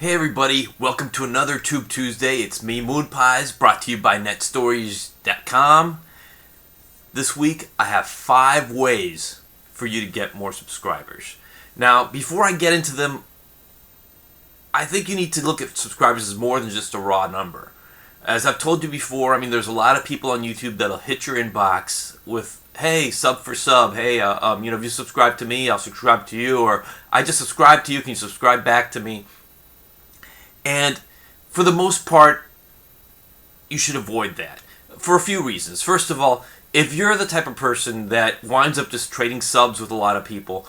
Hey everybody, welcome to another Tube Tuesday. It's me, Moon Pies, brought to you by netstories.com. This week I have 5 ways for you to get more subscribers. Now, before I get into them, I think you need to look at subscribers as more than just a raw number. As I've told you before, there's a lot of people on YouTube that'll hit your inbox with, hey, sub for sub, hey, if you subscribe to me, I'll subscribe to you, or I just subscribed to you, can you subscribe back to me? And for the most part, you should avoid that for a few reasons. First of all, if you're the type of person that winds up just trading subs with a lot of people,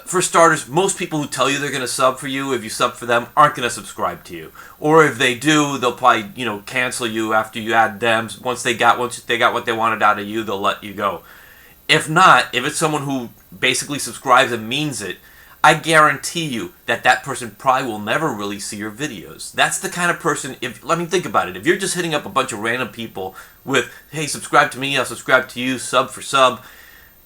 for starters, most people who tell you they're going to sub for you, if you sub for them, aren't going to subscribe to you. Or if they do, they'll probably, cancel you after you add them. Once they got what they wanted out of you, they'll let you go. If not, if it's someone who basically subscribes and means it, I guarantee you that person probably will never really see your videos. That's the kind of person, think about it. If you're just hitting up a bunch of random people with, hey, subscribe to me, I'll subscribe to you, sub for sub,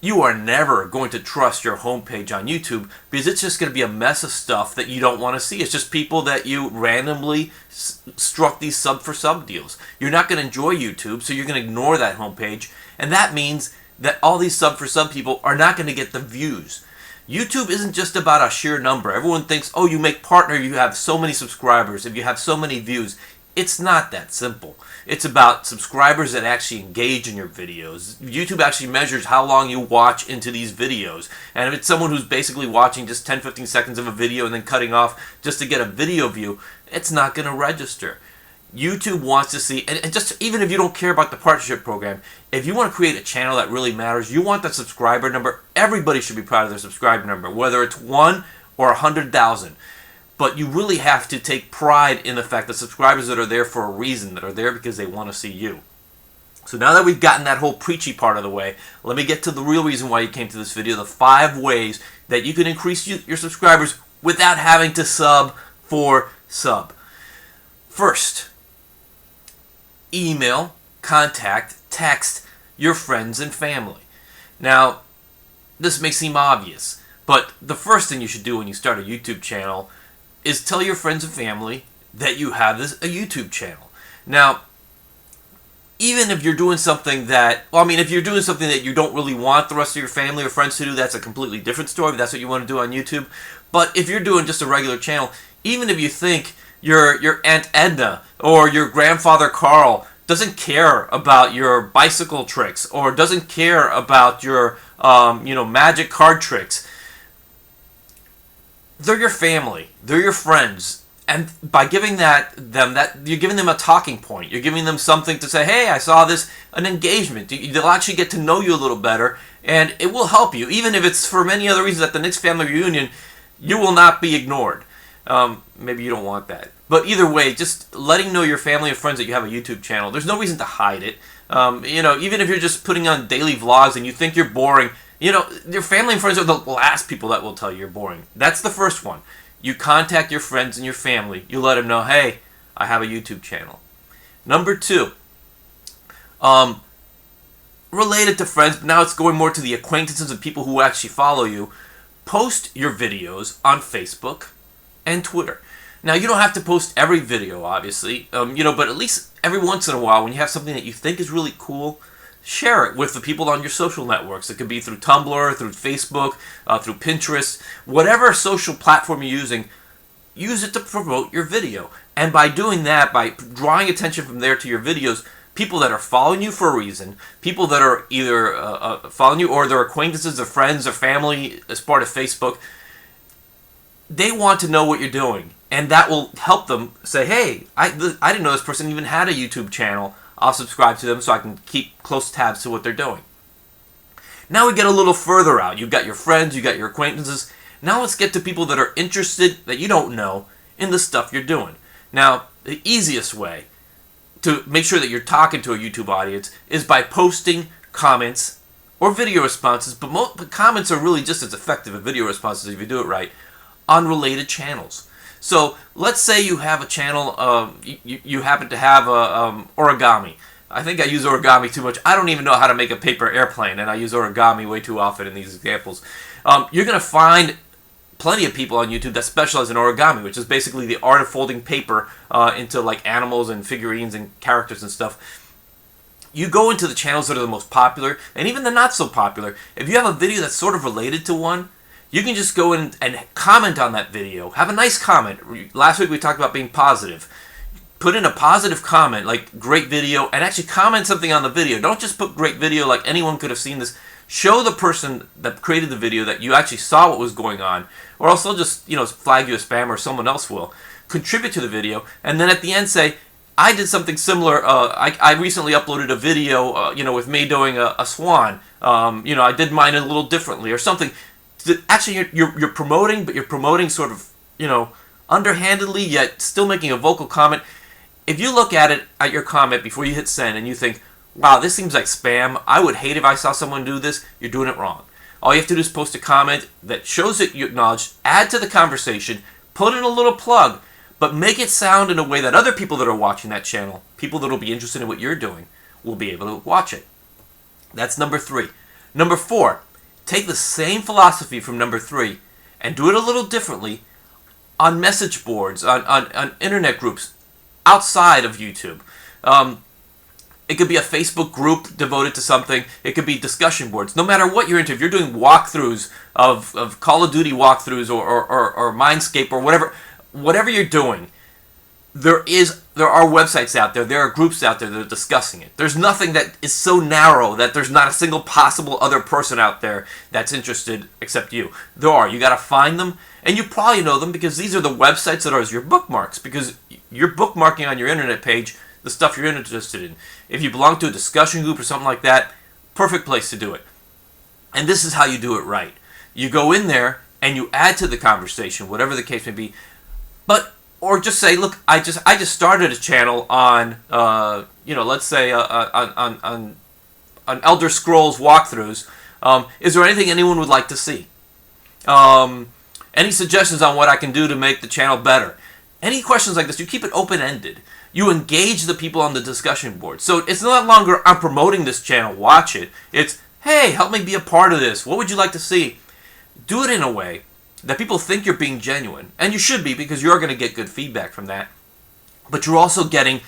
you are never going to trust your homepage on YouTube because it's just going to be a mess of stuff that you don't want to see. It's just people that you randomly struck these sub for sub deals. You're not going to enjoy YouTube, so you're going to ignore that homepage, and that means that all these sub for sub people are not going to get the views. YouTube isn't just about a sheer number. Everyone thinks, oh, you make partner, you have so many subscribers, if you have so many views. It's not that simple. It's about subscribers that actually engage in your videos. YouTube actually measures how long you watch into these videos. And if it's someone who's basically watching just 10-15 seconds of a video and then cutting off just to get a video view, it's not going to register. YouTube wants to see, and just even if you don't care about the partnership program, if you want to create a channel that really matters, you want that subscriber number. Everybody should be proud of their subscriber number, whether it's 1 or 100,000. But you really have to take pride in the fact that subscribers that are there for a reason, that are there because they want to see you. So now that we've gotten that whole preachy part of the way, let me get to the real reason why you came to this video, the 5 ways that you can increase your subscribers without having to sub for sub. First, email, contact, text your friends and family. Now, this may seem obvious, but the first thing you should do when you start a YouTube channel is tell your friends and family that you have a YouTube channel. Now, even if you're doing something if you're doing something that you don't really want the rest of your family or friends to do, that's a completely different story. If that's what you want to do on YouTube. But if you're doing just a regular channel, even if you think your Aunt Edna or your grandfather Carl doesn't care about your bicycle tricks or doesn't care about your magic card tricks, they're your family, they're your friends, and by giving them that, you're giving them a talking point. You're giving them something to say, hey, I saw an engagement. They'll actually get to know you a little better, and it will help you, even if it's for many other reasons. At the next family reunion, you will not be ignored. Maybe you don't want that. But either way, just letting know your family and friends that you have a YouTube channel. There's no reason to hide it. Even if you're just putting on daily vlogs and you think you're boring, your family and friends are the last people that will tell you you're boring. That's the first one. You contact your friends and your family. You let them know, hey, I have a YouTube channel. Number 2, related to friends, but now it's going more to the acquaintances and people who actually follow you. Post your videos on Facebook and Twitter. Now, you don't have to post every video, obviously, but at least every once in a while, when you have something that you think is really cool, share it with the people on your social networks. It could be through Tumblr, through Facebook, through Pinterest. Whatever social platform you're using, use it to promote your video. And by doing that, by drawing attention from there to your videos, people that are following you for a reason, people that are either following you or their acquaintances or friends or family as part of Facebook, they want to know what you're doing. And that will help them say, hey, I didn't know this person even had a YouTube channel. I'll subscribe to them so I can keep close tabs to what they're doing. Now we get a little further out. You've got your friends, you've got your acquaintances. Now let's get to people that are interested, that you don't know, in the stuff you're doing. Now, the easiest way to make sure that you're talking to a YouTube audience is by posting comments or video responses, but comments are really just as effective as video responses if you do it right, on related channels. So let's say you have a channel, you happen to have origami. I think I use origami too much. I don't even know how to make a paper airplane, and I use origami way too often in these examples. You're going to find plenty of people on YouTube that specialize in origami, which is basically the art of folding paper into like animals and figurines and characters and stuff. You go into the channels that are the most popular, and even the not so popular. If you have a video that's sort of related to one, you can just go in and comment on that video. Have a nice comment. Last week we talked about being positive. Put in a positive comment, like great video, and actually comment something on the video. Don't just put great video like anyone could have seen this. Show the person that created the video that you actually saw what was going on, or else they'll just, flag you as spam, or someone else will. Contribute to the video, and then at the end say, I did something similar. I recently uploaded a video, with me doing a swan. I did mine a little differently, or something. Actually, you're promoting, but you're promoting sort of, underhandedly, yet still making a vocal comment. If you look at your comment before you hit send, and you think, wow, this seems like spam, I would hate if I saw someone do this, you're doing it wrong. All you have to do is post a comment that shows that you acknowledge, add to the conversation, put in a little plug, but make it sound in a way that other people that are watching that channel, people that will be interested in what you're doing, will be able to watch it. That's number 3. Number 4, take the same philosophy from number 3 and do it a little differently on message boards, on internet groups outside of YouTube. It could be a Facebook group devoted to something. It could be discussion boards. No matter what you're into, if you're doing walkthroughs of Call of Duty walkthroughs or Mindscape or whatever you're doing, there are websites out there are groups out there that are discussing it. There's nothing that is so narrow that there's not a single possible other person out there that's interested except you. There are. You got to find them, and you probably know them because these are the websites that are your bookmarks, because you're bookmarking on your internet page the stuff you're interested in. If you belong to a discussion group or something like that, perfect place to do it. And this is how you do it right. You go in there and you add to the conversation, whatever the case may be. Or just say, look, I just started a channel on, let's say on Elder Scrolls walkthroughs. Is there anything anyone would like to see? Any suggestions on what I can do to make the channel better? Any questions like this, you keep it open-ended. You engage the people on the discussion board. So it's no longer, I'm promoting this channel, watch it. It's, hey, help me be a part of this. What would you like to see? Do it in a way that people think you're being genuine. And you should be, because you're going to get good feedback from that. But you're also getting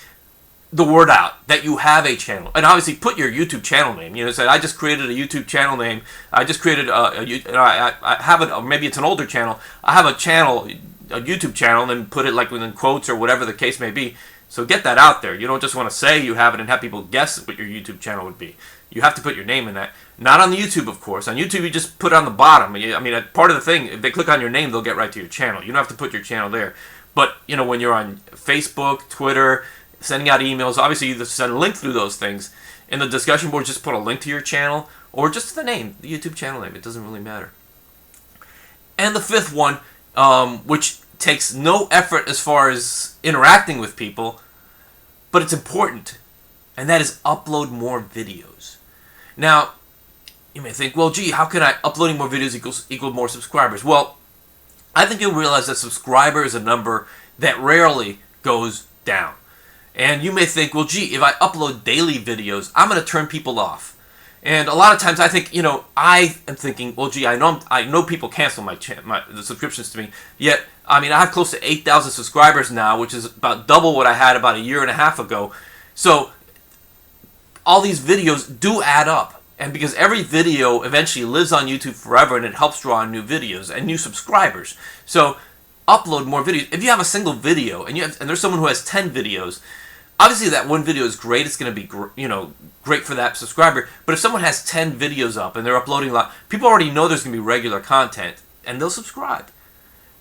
the word out that you have a channel. And obviously put your YouTube channel name. Say, I just created a YouTube channel name. I just created I have it, maybe it's an older channel. I have a channel, a YouTube channel, and then put it like within quotes or whatever the case may be. So get that out there. You don't just want to say you have it and have people guess what your YouTube channel would be. You have to put your name in that. Not on the YouTube, of course. On YouTube, you just put it on the bottom. Part of the thing, if they click on your name, they'll get right to your channel. You don't have to put your channel there. But, when you're on Facebook, Twitter, sending out emails, obviously you send a link through those things. In the discussion board, just put a link to your channel, or just the name, the YouTube channel name. It doesn't really matter. And the 5th one, which takes no effort as far as interacting with people, but it's important, and that is upload more videos. Now, you may think, well, gee, how can uploading more videos equal more subscribers? Well, I think you'll realize that subscriber is a number that rarely goes down. And you may think, well, gee, if I upload daily videos, I'm going to turn people off. And a lot of times I think, I am thinking, well, gee, I know people cancel the subscriptions to me. Yet, I have close to 8,000 subscribers now, which is about double what I had about a year and a half ago. So, all these videos do add up. And because every video eventually lives on YouTube forever, and it helps draw in new videos and new subscribers. So, upload more videos. If you have a single video, and there's someone who has 10 videos, obviously that one video is great. It's going to be, great for that subscriber. But if someone has 10 videos up and they're uploading a lot, people already know there's going to be regular content, and they'll subscribe.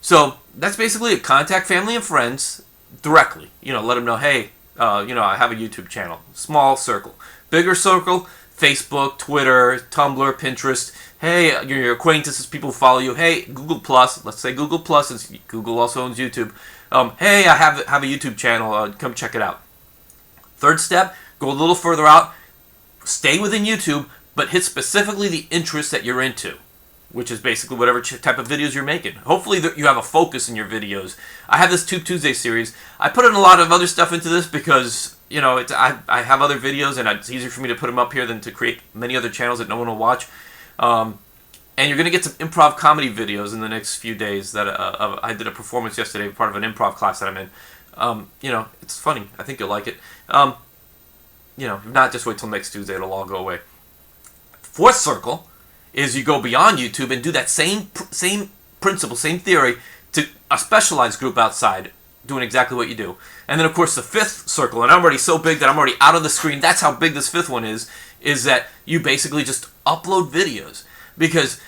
So that's basically it. Contact family and friends directly. Let them know, hey, I have a YouTube channel. Small circle. Bigger circle, Facebook, Twitter, Tumblr, Pinterest. Hey, your acquaintances, people who follow you. Hey, Google Plus. Let's say Google Plus, since Google also owns YouTube. Hey, I have a YouTube channel. Come check it out. 3rd step, go a little further out. Stay within YouTube, but hit specifically the interests that you're into, which is basically whatever type of videos you're making. Hopefully you have a focus in your videos. I have this Tube Tuesday series. I put in a lot of other stuff into this because, I have other videos, and it's easier for me to put them up here than to create many other channels that no one will watch. And you're going to get some improv comedy videos in the next few days. That I did a performance yesterday, part of an improv class that I'm in. It's funny. I think you'll like it. If not, just wait till next Tuesday. It'll all go away. Fourth circle is you go beyond YouTube and do that same principle, same theory to a specialized group outside doing exactly what you do. And then, of course, the fifth circle, and I'm already so big that I'm already out of the screen. That's how big this fifth one is that you basically just upload videos. Because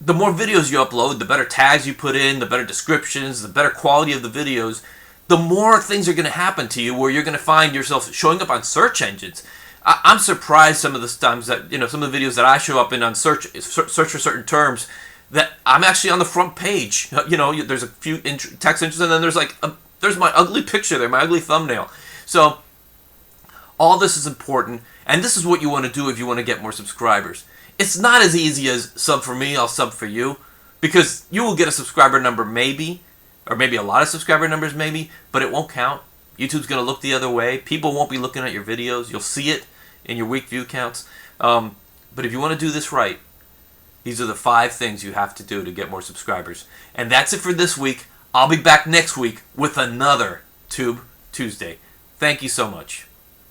the more videos you upload, the better tags you put in, the better descriptions, the better quality of the videos, the more things are going to happen to you where you're going to find yourself showing up on search engines. I'm surprised some of the times that, some of the videos that I show up in on search for certain terms, that I'm actually on the front page. There's a few text entries, and then there's my ugly picture there, my ugly thumbnail. So all this is important, and this is what you want to do if you want to get more subscribers. It's not as easy as sub for me, I'll sub for you, because you will get a subscriber number maybe, or maybe a lot of subscriber numbers maybe, but it won't count. YouTube's going to look the other way. People won't be looking at your videos. You'll see it in your week view counts. But if you want to do this right, these are the 5 things you have to do to get more subscribers. And that's it for this week. I'll be back next week with another Tube Tuesday. Thank you so much.